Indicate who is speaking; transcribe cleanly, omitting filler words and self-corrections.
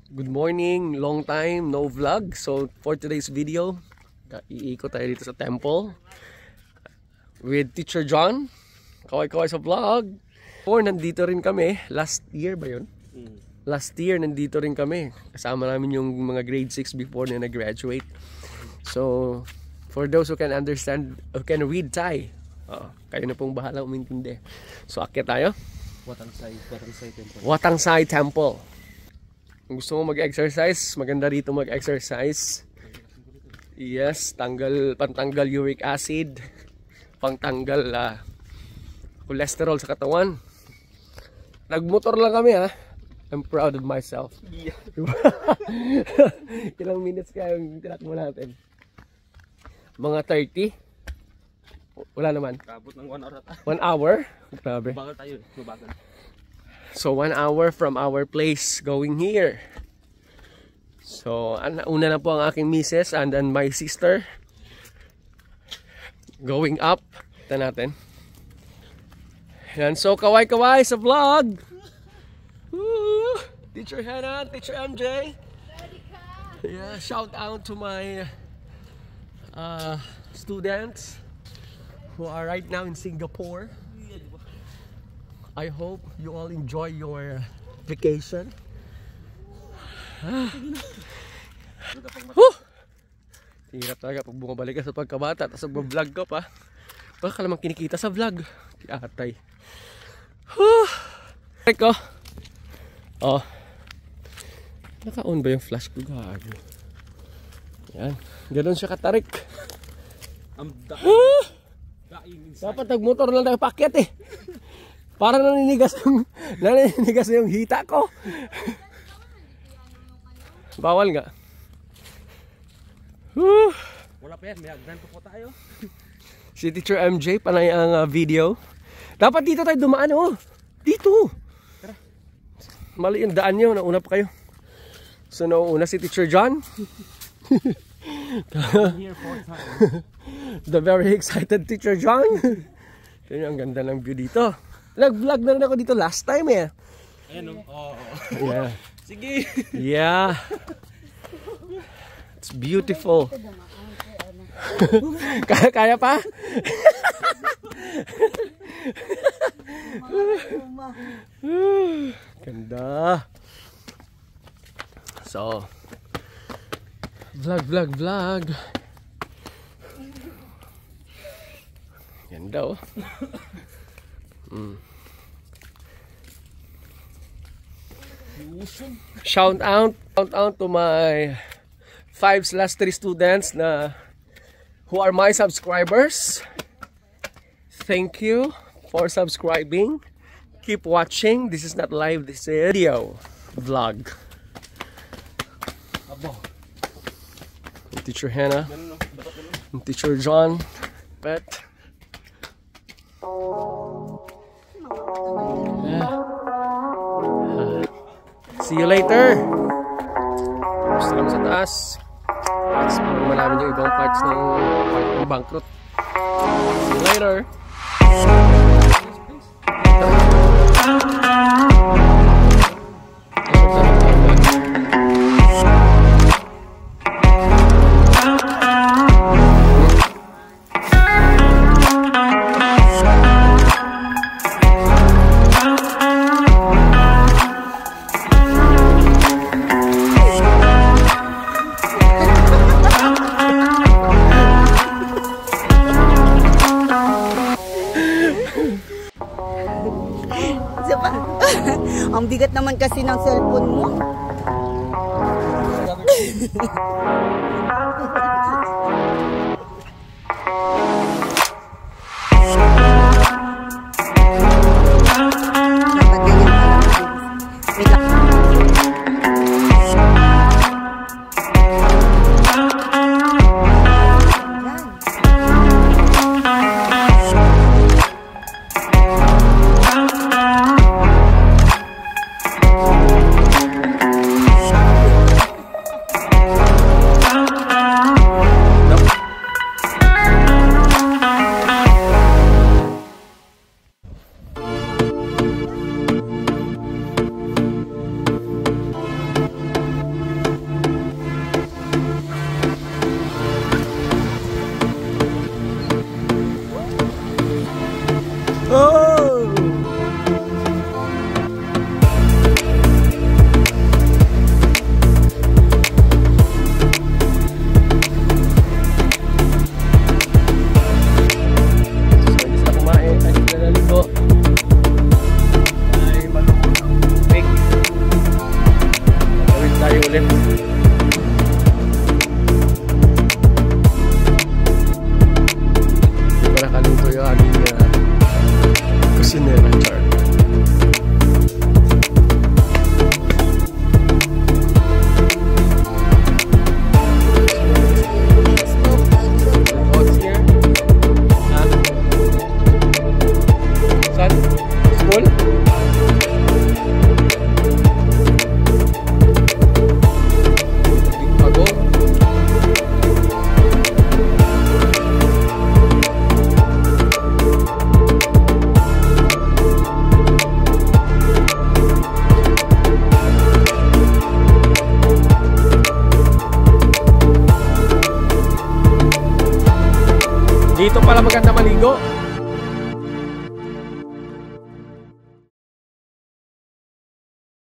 Speaker 1: Good morning, long time no vlog. So for today's video, iikot tayo dito sa temple with Teacher John. Kaway-kaway sa vlog. Or nandito rin kami, last year ba yun? Last year nandito rin kami. Kasama namin yung mga grade 6 before na nag-graduate. So for those who can understand, who can read Thai, kayo na pong bahala umintindi. So akyat tayo. Watang Sai Temple. Kung gusto mo mag-exercise, maganda rito mag-exercise. Yes, pantanggal uric acid, pangtanggal cholesterol sa katawan. Nagmotor lang kami ha. I'm proud of myself. Yeah. Ilang minutes kaya yung tinakbo natin? Mga 30? Wala naman.
Speaker 2: Kabot ng 1 hour ata.
Speaker 1: 1 hour? Grabe.
Speaker 2: Bagal tayo, mabagal.
Speaker 1: So 1 hour from our place going here. So una na po ang aking misis and then my sister going up. Ito natin. Yan, so kaway-kaway sa vlog. Woo! Teacher Hannah, Teacher MJ. Yeah, shout out to my students who are right now in Singapore. I hope you all enjoy your vacation. Hirap talaga pag bumabalik ka sa pagkabata tapos mag-vlog ka pa. Baka ka lamang kinikita sa vlog. Atay. Ko. Oh. Naka-on ba yung flash ko? Gago. Yan. Ganon siya katarik. Dapat nag-motor lang tayo pakyat eh. Parang naninigas na yung hita ko. Bawal nga.
Speaker 2: Wala pa yan, may agdan pa po tayo.
Speaker 1: Si Teacher MJ, panay ang video. Dapat dito tayo dumaan oh. Dito. Tara. Mali yung daan nyo, nauna pa kayo. So nauna si Teacher John.
Speaker 2: Here 4 times.
Speaker 1: The very excited Teacher John. Tignan ang ganda ng view dito. Nag-vlog na rin ako dito last time eh.
Speaker 2: Ayan o.
Speaker 1: Yeah.
Speaker 2: Sige.
Speaker 1: Yeah. It's beautiful. Kaya pa? Ganda. So, vlog. Ganda oh. Shout out to my 5/3 students who are my subscribers. Thank you for subscribing. Keep watching. This is not live, this is video vlog. Teacher Hannah, Teacher John, Pet. See you later. Gusto lang sa taas. Explore mo namin yung ibang parts ng Bangkrut. See you later.
Speaker 3: Ang bigat naman kasi ng cellphone mo.
Speaker 1: Dito pala maganda maligo.